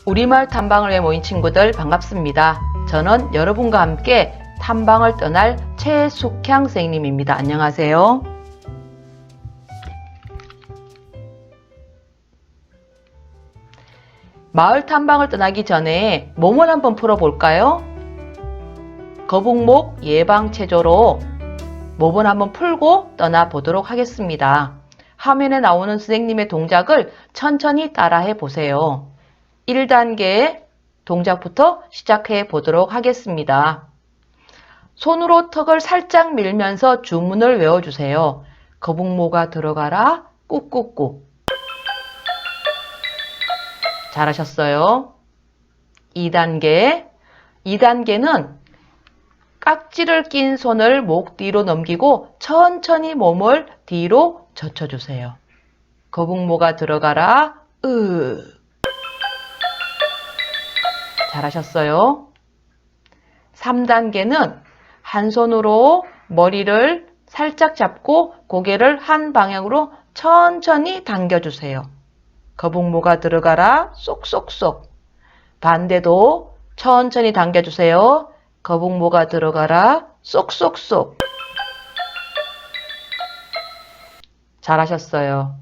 우리마을 탐방을 위해 모인 친구들 반갑습니다. 저는 여러분과 함께 탐방을 떠날 최숙향 선생님입니다. 안녕하세요. 마을 탐방을 떠나기 전에 몸을 한번 풀어볼까요? 거북목 예방체조로 몸을 한번 풀고 떠나보도록 하겠습니다. 화면에 나오는 선생님의 동작을 천천히 따라해 보세요. 1단계 동작부터 시작해 보도록 하겠습니다. 손으로 턱을 살짝 밀면서 주문을 외워주세요. 거북목아 들어가라 꾹꾹꾹. 잘하셨어요. 2단계는 깍지를 낀 손을 목 뒤로 넘기고 천천히 몸을 뒤로 젖혀주세요. 거북목아 들어가라 잘하셨어요. 3단계는 한 손으로 머리를 살짝 잡고 고개를 한 방향으로 천천히 당겨주세요. 거북목아 들어가라 쏙쏙쏙. 반대도 천천히 당겨주세요. 거북목아 들어가라 쏙쏙쏙. 잘하셨어요.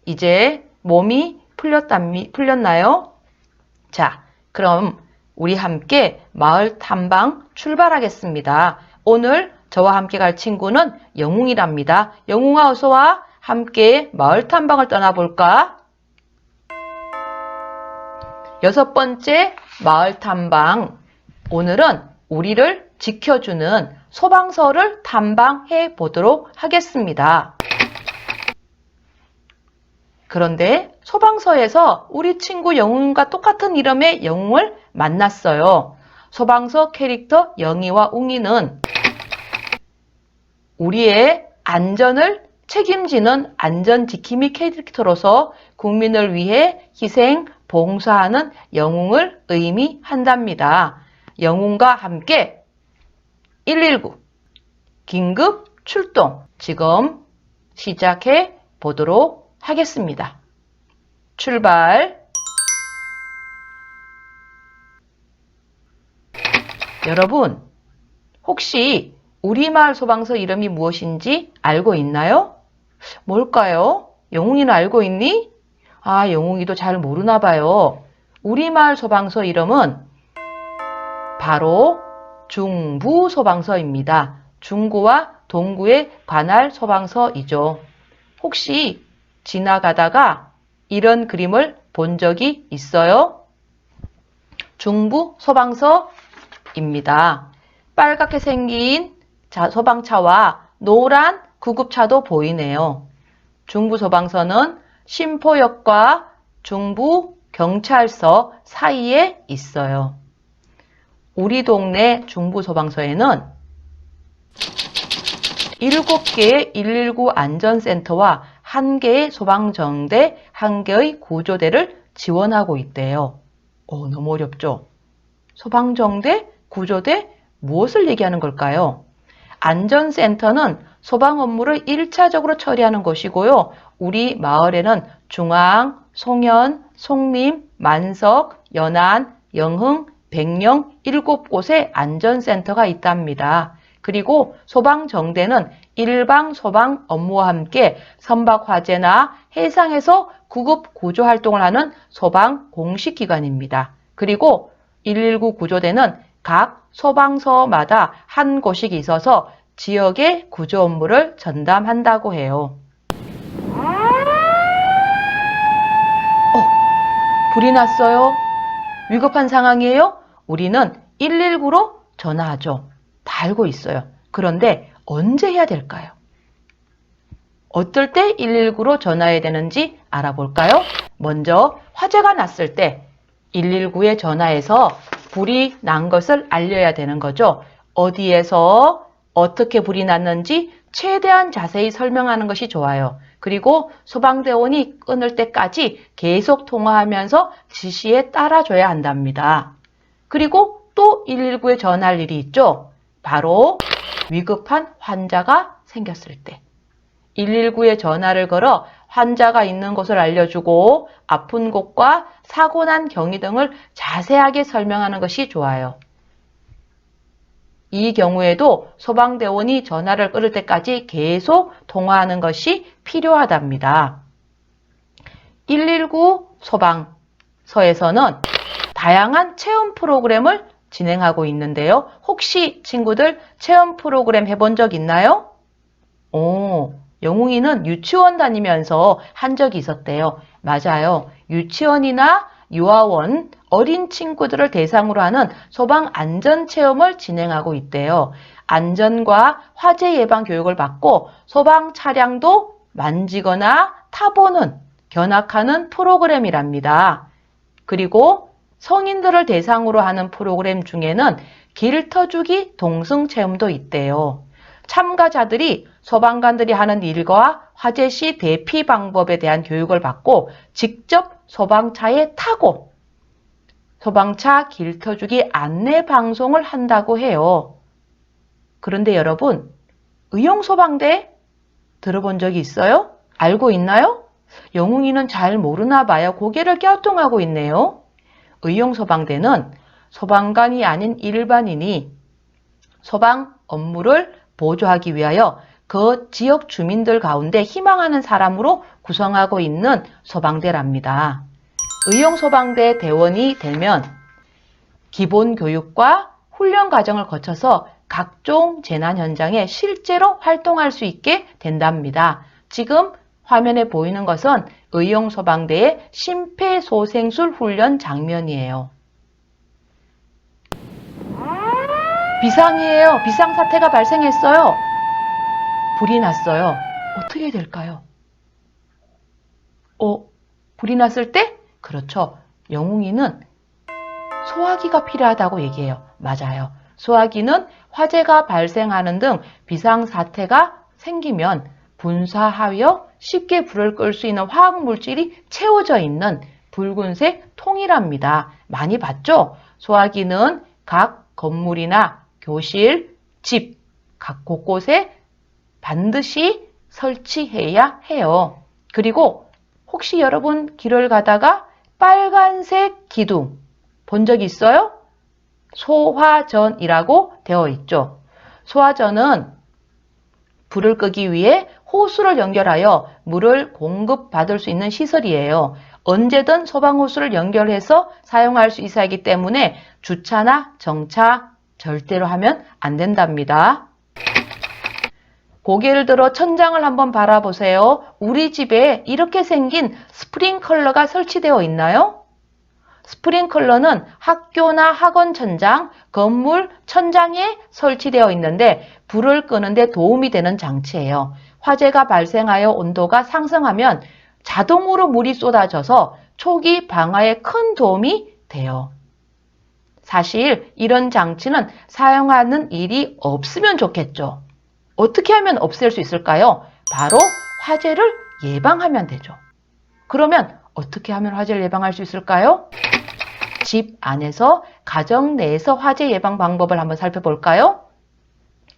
이제 몸이 풀렸나요? 자, 그럼 우리 함께 마을 탐방 출발하겠습니다. 오늘 저와 함께 갈 친구는 영웅이랍니다. 영웅아 어서와. 함께 마을 탐방을 떠나볼까? 6번째 마을 탐방. 오늘은 우리를 지켜주는 소방서를 탐방해 보도록 하겠습니다. 그런데 소방서에서 우리 친구 영웅과 똑같은 이름의 영웅을 만났어요. 소방서 캐릭터 영희와 웅이는 우리의 안전을 책임지는 안전지킴이 캐릭터로서 국민을 위해 희생, 봉사하는 영웅을 의미한답니다. 영웅과 함께 119 긴급 출동 지금 시작해 보도록 하겠습니다. 출발! 여러분, 혹시 우리마을 소방서 이름이 무엇인지 알고 있나요? 뭘까요? 영웅이는 알고 있니? 아, 영웅이도 잘 모르나 봐요. 우리마을 소방서 이름은 바로 중부소방서입니다. 중구와 동구에 관할 소방서이죠. 혹시 지나가다가 이런 그림을 본 적이 있어요? 중부소방서입니다. 빨갛게 생긴 소방차와 노란 구급차도 보이네요. 중부소방서는 신포역과 중부경찰서 사이에 있어요. 우리 동네 중부소방서에는 7개의 119 안전센터와 1개의 소방정대, 1개의 구조대를 지원하고 있대요. 너무 어렵죠? 소방정대, 구조대, 무엇을 얘기하는 걸까요? 안전센터는 소방 업무를 1차적으로 처리하는 것이고요. 우리 마을에는 중앙, 송현, 송림, 만석, 연안, 영흥, 백령 7곳의 안전센터가 있답니다. 그리고 소방정대는 일방 소방 업무와 함께 선박화재나 해상에서 구급 구조 활동을 하는 소방 공식기관입니다. 그리고 119 구조대는 각 소방서마다 한 곳이 있어서 지역의 구조 업무를 전담한다고 해요. 불이 났어요? 위급한 상황이에요? 우리는 119로 전화하죠. 다 알고 있어요. 그런데 언제 해야 될까요? 어떨 때 119로 전화해야 되는지 알아볼까요? 먼저 화재가 났을 때 119에 전화해서 불이 난 것을 알려야 되는 거죠. 어디에서 어떻게 불이 났는지 최대한 자세히 설명하는 것이 좋아요. 그리고 소방대원이 끊을 때까지 계속 통화하면서 지시에 따라줘야 한답니다. 그리고 또 119에 전화할 일이 있죠. 바로 위급한 환자가 생겼을 때 119에 전화를 걸어 환자가 있는 곳을 알려주고 아픈 곳과 사고 난 경위 등을 자세하게 설명하는 것이 좋아요. 이 경우에도 소방대원이 전화를 끊을 때까지 계속 통화하는 것이 필요하답니다. 119 소방서에서는 다양한 체험 프로그램을 진행하고 있는데요. 혹시 친구들 체험 프로그램 해본 적 있나요? 영웅이는 유치원 다니면서 한 적이 있었대요. 맞아요. 유치원이나 유아원, 어린 친구들을 대상으로 하는 소방 안전 체험을 진행하고 있대요. 안전과 화재 예방 교육을 받고 소방 차량도 만지거나 타보는, 견학하는 프로그램이랍니다. 그리고 성인들을 대상으로 하는 프로그램 중에는 길터주기 동승 체험도 있대요. 참가자들이 소방관들이 하는 일과 화재 시 대피 방법에 대한 교육을 받고 직접 소방차에 타고 소방차 길터주기 안내 방송을 한다고 해요. 그런데 여러분, 의용소방대 들어본 적이 있어요? 알고 있나요? 영웅이는 잘 모르나 봐요. 고개를 갸우뚱하고 있네요. 의용소방대는 소방관이 아닌 일반인이 소방 업무를 보조하기 위하여 그 지역 주민들 가운데 희망하는 사람으로 구성하고 있는 소방대랍니다. 의용소방대 대원이 되면 기본 교육과 훈련 과정을 거쳐서 각종 재난 현장에 실제로 활동할 수 있게 된답니다. 지금 화면에 보이는 것은 의용소방대의 심폐소생술 훈련 장면이에요. 비상이에요. 비상사태가 발생했어요. 불이 났어요. 어떻게 해야 될까요? 불이 났을 때? 그렇죠. 영웅이는 소화기가 필요하다고 얘기해요. 맞아요. 소화기는 화재가 발생하는 등 비상사태가 생기면 분사하여 쉽게 불을 끌 수 있는 화학물질이 채워져 있는 붉은색 통이랍니다. 많이 봤죠? 소화기는 각 건물이나 교실, 집, 각 곳곳에 반드시 설치해야 해요. 그리고 혹시 여러분 길을 가다가 빨간색 기둥 본 적 있어요? 소화전이라고 되어 있죠. 소화전은 불을 끄기 위해 호수를 연결하여 물을 공급받을 수 있는 시설이에요. 언제든 소방호수를 연결해서 사용할 수 있어야 하기 때문에 주차나 정차 절대로 하면 안 된답니다. 고개를 들어 천장을 한번 바라보세요. 우리 집에 이렇게 생긴 스프링클러가 설치되어 있나요? 스프링클러는 학교나 학원 천장, 건물 천장에 설치되어 있는데 불을 끄는데 도움이 되는 장치예요. 화재가 발생하여 온도가 상승하면 자동으로 물이 쏟아져서 초기 방화에 큰 도움이 돼요. 사실 이런 장치는 사용하는 일이 없으면 좋겠죠. 어떻게 하면 없앨 수 있을까요? 바로 화재를 예방하면 되죠. 그러면 어떻게 하면 화재를 예방할 수 있을까요? 집 안에서 가정 내에서 화재 예방 방법을 한번 살펴볼까요?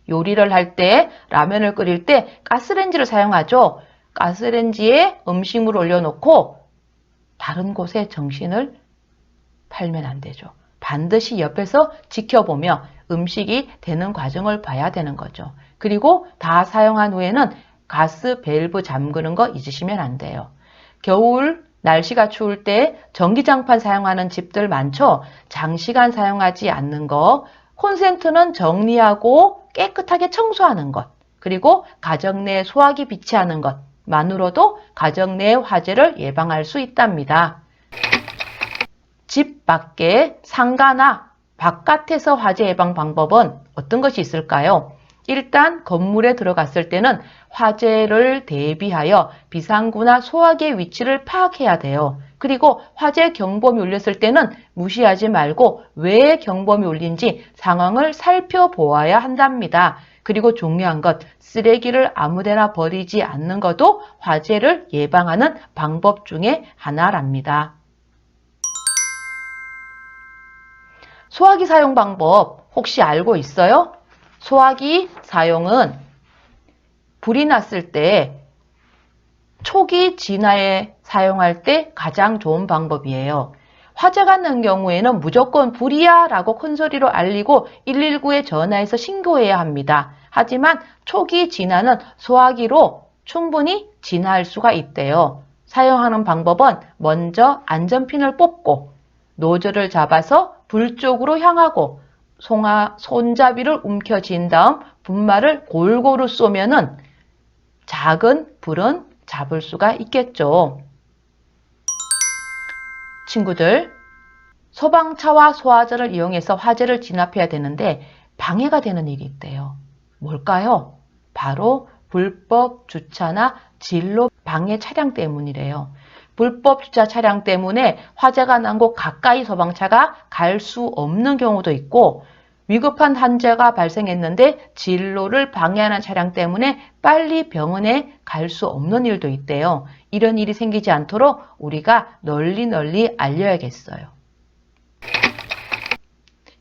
요리를 할 때, 라면을 끓일 때 가스레인지를 사용하죠. 가스레인지에 음식물을 올려놓고 다른 곳에 정신을 팔면 안 되죠. 반드시 옆에서 지켜보며 음식이 되는 과정을 봐야 되는 거죠. 그리고 다 사용한 후에는 가스 밸브 잠그는 거 잊으시면 안 돼요. 겨울 날씨가 추울 때 전기장판 사용하는 집들 많죠? 장시간 사용하지 않는 거, 콘센트는 정리하고 깨끗하게 청소하는 것, 그리고 가정 내 소화기 비치하는 것만으로도 가정 내 화재를 예방할 수 있답니다. 집 밖에 상가나 바깥에서 화재 예방 방법은 어떤 것이 있을까요? 일단 건물에 들어갔을 때는 화재를 대비하여 비상구나 소화기의 위치를 파악해야 돼요. 그리고 화재 경보음이 울렸을 때는 무시하지 말고 왜 경보음이 울린지 상황을 살펴보아야 한답니다. 그리고 중요한 것, 쓰레기를 아무데나 버리지 않는 것도 화재를 예방하는 방법 중에 하나랍니다. 소화기 사용 방법 혹시 알고 있어요? 소화기 사용은 불이 났을 때 초기 진화에 사용할 때 가장 좋은 방법이에요. 화재가 난 경우에는 무조건 불이야 라고 큰소리로 알리고 119에 전화해서 신고해야 합니다. 하지만 초기 진화는 소화기로 충분히 진화할 수가 있대요. 사용하는 방법은 먼저 안전핀을 뽑고 노즐을 잡아서 불 쪽으로 향하고 손잡이를 움켜쥔 다음 분말을 골고루 쏘면은 작은 불은 잡을 수가 있겠죠. 친구들, 소방차와 소화전을 이용해서 화재를 진압해야 되는데 방해가 되는 일이 있대요. 뭘까요? 바로 불법 주차나 진로 방해 차량 때문이래요. 불법 주차 차량 때문에 화재가 난 곳 가까이 소방차가 갈 수 없는 경우도 있고, 위급한 환자가 발생했는데 진로를 방해하는 차량 때문에 빨리 병원에 갈 수 없는 일도 있대요. 이런 일이 생기지 않도록 우리가 널리 알려야겠어요.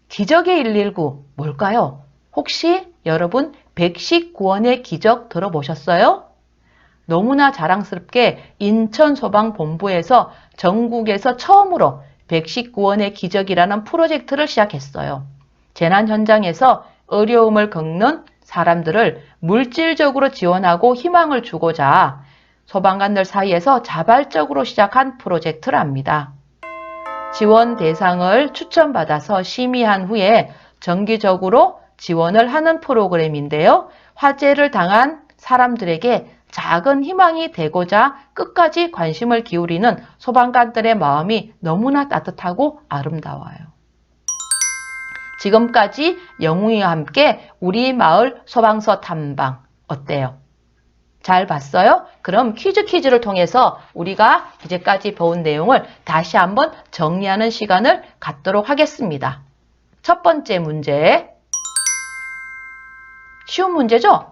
기적의 119 뭘까요? 혹시 여러분 119원의 기적 들어보셨어요? 너무나 자랑스럽게 인천소방본부에서 전국에서 처음으로 119원의 기적이라는 프로젝트를 시작했어요. 재난 현장에서 어려움을 겪는 사람들을 물질적으로 지원하고 희망을 주고자 소방관들 사이에서 자발적으로 시작한 프로젝트랍니다. 지원 대상을 추천받아서 심의한 후에 정기적으로 지원을 하는 프로그램인데요. 화재를 당한 사람들에게 작은 희망이 되고자 끝까지 관심을 기울이는 소방관들의 마음이 너무나 따뜻하고 아름다워요. 지금까지 영웅이와 함께 우리 마을 소방서 탐방 어때요? 잘 봤어요? 그럼 퀴즈를 통해서 우리가 이제까지 배운 내용을 다시 한번 정리하는 시간을 갖도록 하겠습니다. 첫 번째 문제. 쉬운 문제죠?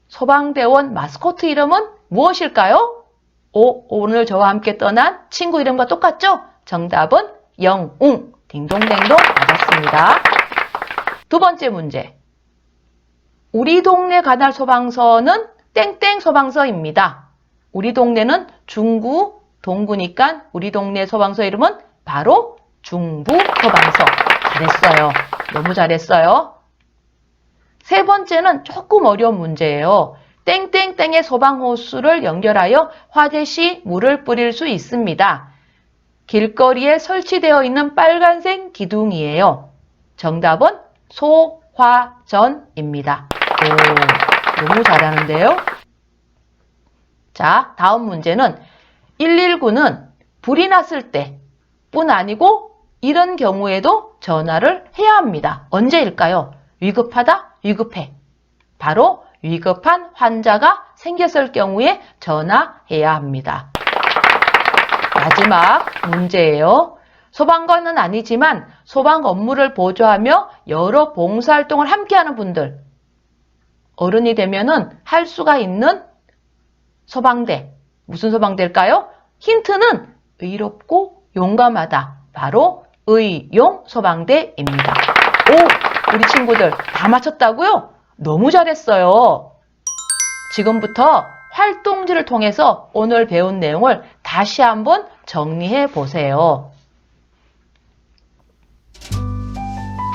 소방대원 마스코트 이름은 무엇일까요? 오늘 저와 함께 떠난 친구 이름과 똑같죠? 정답은 영웅. 딩동댕동 맞았습니다. 두 번째 문제. 우리 동네 관할 소방서는 땡땡 소방서입니다. 우리 동네는 중구, 동구니까 우리 동네 소방서 이름은 바로 중부 소방서. 잘했어요. 너무 잘했어요. 세 번째는 조금 어려운 문제예요. 땡땡땡의 소방호수를 연결하여 화재 시 물을 뿌릴 수 있습니다. 길거리에 설치되어 있는 빨간색 기둥이에요. 정답은 소화전입니다. 오, 너무 잘하는데요? 자, 다음 문제는 119는 불이 났을 때뿐 아니고 이런 경우에도 전화를 해야 합니다. 언제일까요? 위급하다, 위급해. 바로 위급한 환자가 생겼을 경우에 전화해야 합니다. 마지막 문제예요. 소방관은 아니지만 소방 업무를 보조하며 여러 봉사활동을 함께하는 분들. 어른이 되면은 할 수가 있는 소방대. 무슨 소방대일까요? 힌트는 의롭고 용감하다. 바로 의용소방대입니다. 오, 우리 친구들 다 맞췄다고요? 너무 잘했어요. 지금부터 활동지를 통해서 오늘 배운 내용을 다시 한번 정리해 보세요.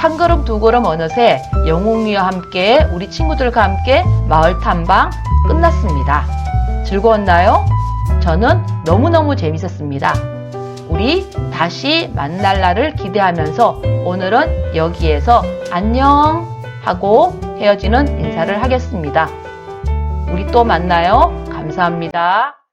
한 걸음 두 걸음 어느새 영웅이와 함께 우리 친구들과 함께 마을 탐방 끝났습니다. 즐거웠나요? 저는 너무너무 재밌었습니다. 우리 다시 만날 날을 기대하면서 오늘은 여기에서 안녕 하고 헤어지는 인사를 하겠습니다. 우리 또 만나요. 감사합니다.